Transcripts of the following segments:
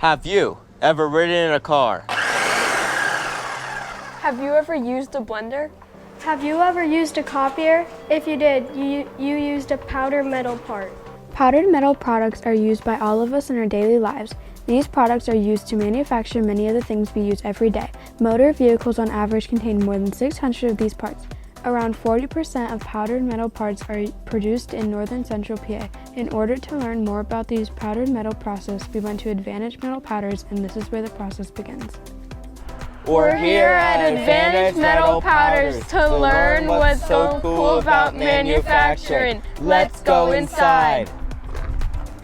Have you ever ridden in a car? Have you ever used a blender? Have you ever used a copier? If you did, you used a powdered metal part. Powdered metal products are used by all of us in our daily lives. These products are used to manufacture many of the things we use every day. Motor vehicles on average contain more than 600 of these parts. Around 40% of powdered metal parts are produced in northern central PA. In order to learn more about these powdered metal process, we went to Advantage Metal Powders, and this is where the process begins. We're here at Advantage Metal Powders to learn what's so cool about manufacturing. Let's go inside.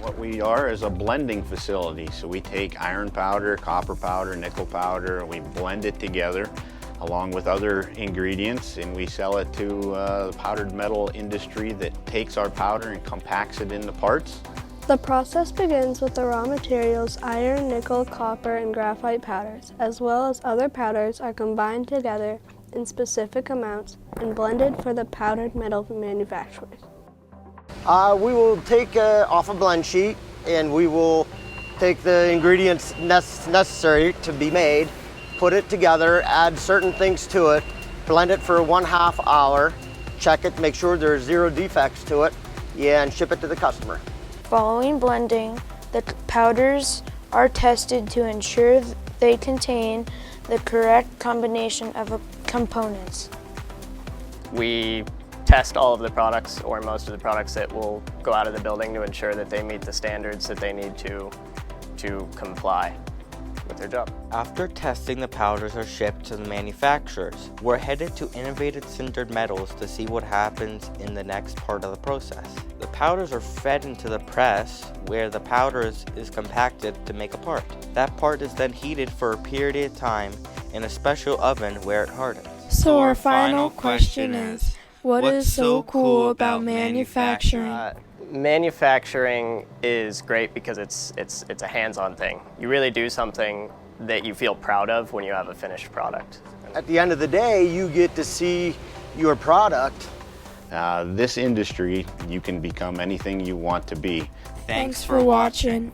What we are is a blending facility. So we take iron powder, copper powder, nickel powder, and we blend it together along with other ingredients, and we sell it to the powdered metal industry that takes our powder and compacts it into parts. The process begins with the raw materials iron, nickel, copper, and graphite powders, as well as other powders are combined together in specific amounts and blended for the powdered metal manufacturers. We will take off a blend sheet, and we will take the ingredients necessary to be made, put it together, add certain things to it, blend it for 1/2 hour, check it, make sure there's 0 defects to it, and ship it to the customer. Following blending, the powders are tested to ensure they contain the correct combination of components. We test all of the products, or most of the products that will go out of the building, to ensure that they meet the standards that they need to comply with their job. After testing, the powders are shipped to the manufacturers. We're headed to Innovative Sintered Metals to see what happens in the next part of the process. The powders are fed into the press, where the powder is compacted to make a part. That part is then heated for a period of time in a special oven where it hardens. So our final question is, what is so cool about manufacturing? Manufacturing is great because it's a hands-on thing. You really do something that you feel proud of when you have a finished product. At the end of the day, you get to see your product. This industry, you can become anything you want to be. Thanks for watching.